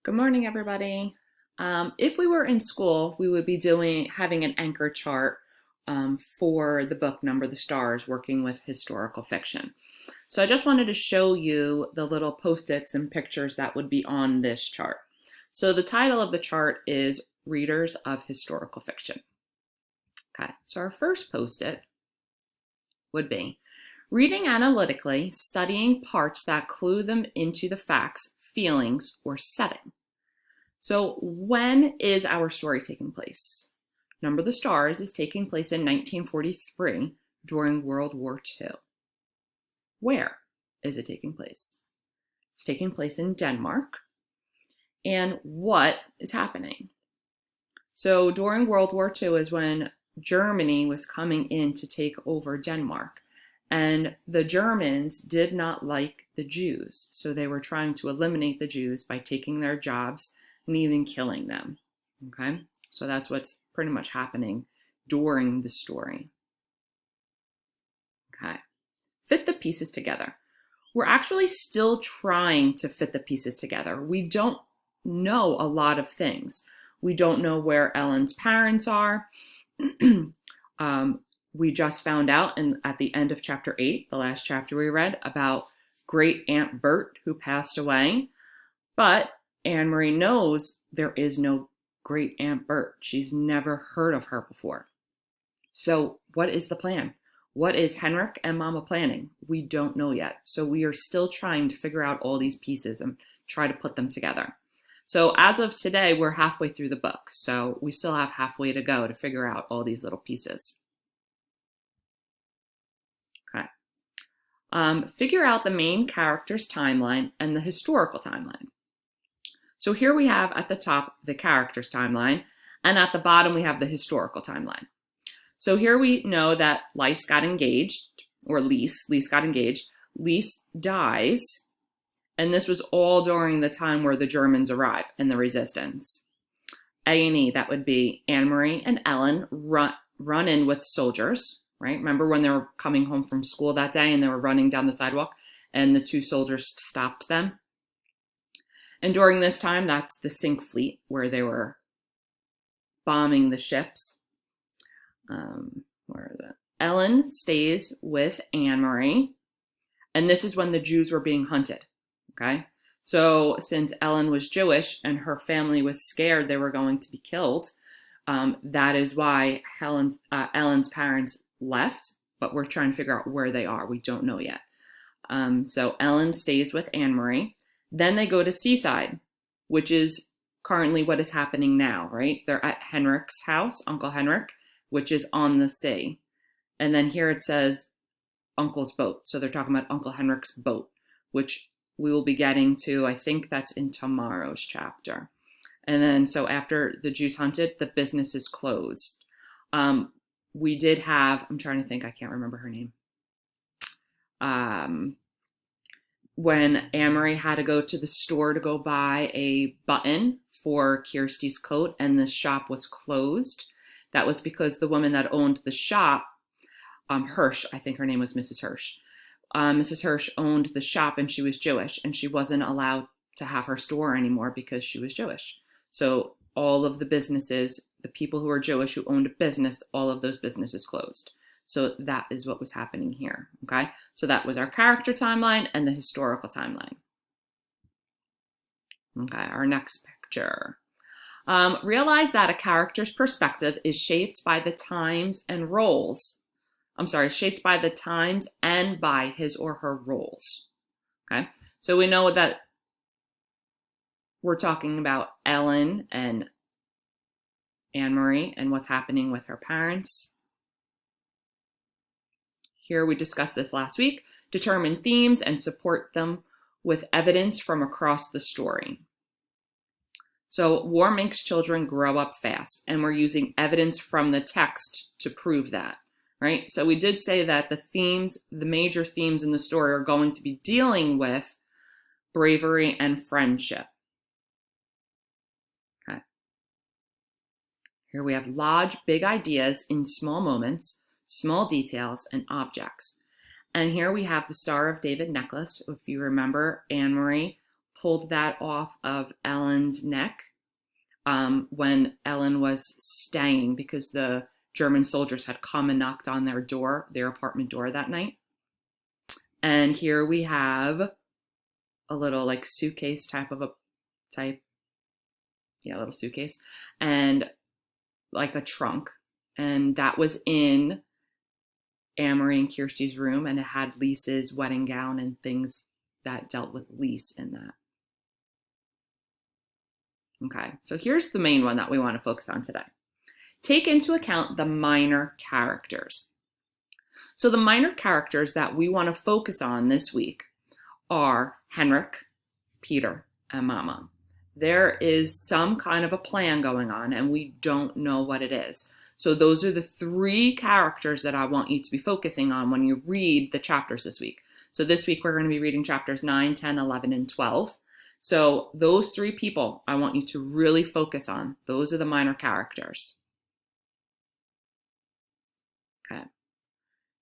Good morning, everybody. If we were in school, we would be having an anchor chart for the book Number the Stars, working with historical fiction. So I just wanted to show you the little post-its and pictures that would be on this chart. So the title of the chart is Readers of Historical Fiction. Okay, so our first post-it would be reading analytically, studying parts that clue them into the facts, feelings, or setting. So when is our story taking place? Number the Stars is taking place in 1943 during World War II. Where is it taking place? It's taking place in Denmark. And what is happening? So during World War II is when Germany was coming in to take over Denmark. And the Germans did not like the Jews. So they were trying to eliminate the Jews by taking their jobs and even killing them. Okay, so that's what's pretty much happening during the story. Okay, fit the pieces together. We're actually still trying to fit the pieces together. We don't know a lot of things. We don't know where Ellen's parents are. We just found out at the end of chapter 8, the last chapter we read, about great Aunt Bert who passed away. But Anne Marie knows there is no great Aunt Bert. She's never heard of her before. So what is the plan? What is Henrik and Mama planning? We don't know yet. So we are still trying to figure out all these pieces and try to put them together. So as of today, we're halfway through the book. So we still have halfway to go to figure out all these little pieces. Okay. Figure out the main character's timeline and the historical timeline. So here we have at the top the character's timeline, and at the bottom we have the historical timeline. So here we know that Lise got engaged, or Lise got engaged. Lise dies, and this was all during the time where the Germans arrive and the resistance. A&E, that would be Anne Marie and Ellen run in with soldiers, right? Remember when they were coming home from school that day and they were running down the sidewalk and the two soldiers stopped them? And during this time, that's the Sink Fleet, where they were bombing the ships. Where is it? Ellen stays with Anne Marie, and this is when the Jews were being hunted. Okay, so since Ellen was Jewish and her family was scared they were going to be killed, that is why Ellen's parents left. But we're trying to figure out where they are. We don't know yet. So Ellen stays with Anne Marie. Then they go to Seaside, which is currently what is happening now, right? They're at Henrik's house, Uncle Henrik, which is on the sea. And then here it says Uncle's boat. So they're talking about Uncle Henrik's boat, which we will be getting to. I think that's in tomorrow's chapter. And then so after the Jews hunted, the business is closed. We did have, I'm trying to think, I can't remember her name. When Anne Marie had to go to the store to go buy a button for Kirsty's coat and the shop was closed. That was because the woman that owned the shop, Hirsch, I think her name was Mrs. Hirsch. Mrs. Hirsch owned the shop and she was Jewish and she wasn't allowed to have her store anymore because she was Jewish. So all of the businesses, the people who were Jewish who owned a business, all of those businesses closed. So that is what was happening here, okay? So that was our character timeline and the historical timeline. Okay, our next picture. Realize that a character's perspective is shaped by the times and roles. Shaped by the times and by his or her roles, okay? So we know that we're talking about Ellen and Anne Marie and what's happening with her parents. Here we discussed this last week. Determine themes and support them with evidence from across the story. So war makes children grow up fast, and we're using evidence from the text to prove that, right? So we did say that the major themes in the story are going to be dealing with bravery and friendship. Okay. Here we have lodge big ideas in small moments, small details, and objects. And here we have the Star of David necklace. If you remember, Anne Marie pulled that off of Ellen's neck when Ellen was staying because the German soldiers had come and knocked on their door, their apartment door that night. And here we have a little like suitcase little suitcase, and like a trunk. And that was in Amory and Kirsty's room, and it had Lisa's wedding gown and things that dealt with Lise in that. Okay, so here's the main one that we want to focus on today. Take into account the minor characters. So the minor characters that we want to focus on this week are Henrik, Peter, and Mama. There is some kind of a plan going on, and we don't know what it is. So those are the 3 characters that I want you to be focusing on when you read the chapters this week. So this week we're going to be reading chapters 9, 10, 11, and 12. So those 3 people I want you to really focus on. Those are the minor characters. Okay.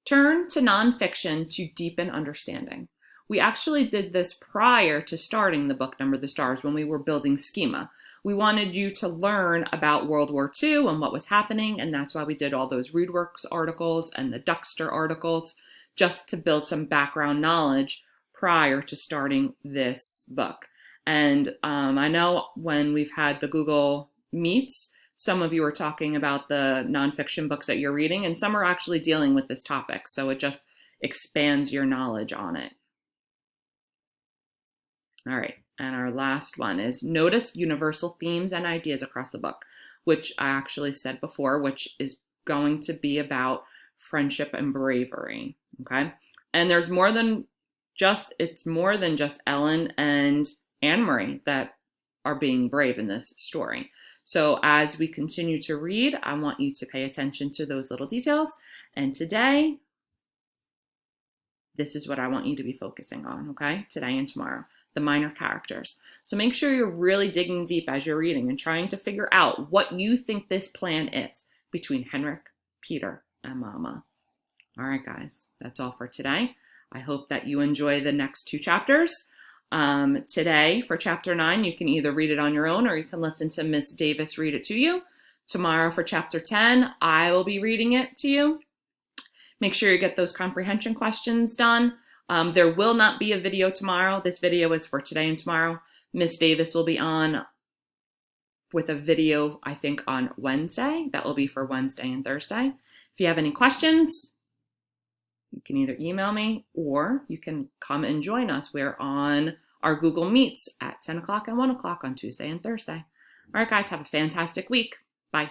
Turn to nonfiction to deepen understanding. We actually did this prior to starting the book Number the Stars when we were building schema. We wanted you to learn about World War II and what was happening, and that's why we did all those ReadWorks articles and the Duxter articles, just to build some background knowledge prior to starting this book. And I know when we've had the Google Meets, some of you are talking about the nonfiction books that you're reading, and some are actually dealing with this topic. So it just expands your knowledge on it. All right, and our last one is notice universal themes and ideas across the book, which I actually said before, which is going to be about friendship and bravery, okay? And there's more than just, it's more than just Ellen and Anne-Marie that are being brave in this story. So as we continue to read, I want you to pay attention to those little details. And today, this is what I want you to be focusing on, okay? Today and tomorrow, the minor characters. So make sure you're really digging deep as you're reading and trying to figure out what you think this plan is between Henrik, Peter, and Mama. All right, guys, that's all for today. I hope that you enjoy the next 2 chapters. Today, for chapter 9, you can either read it on your own or you can listen to Miss Davis read it to you. Tomorrow for chapter 10, I will be reading it to you. Make sure you get those comprehension questions done. There will not be a video tomorrow. This video is for today and tomorrow. Miss Davis will be on with a video, I think, on Wednesday. That will be for Wednesday and Thursday. If you have any questions, you can either email me or you can come and join us. We're on our Google Meets at 10 o'clock and 1 o'clock on Tuesday and Thursday. All right, guys, have a fantastic week. Bye.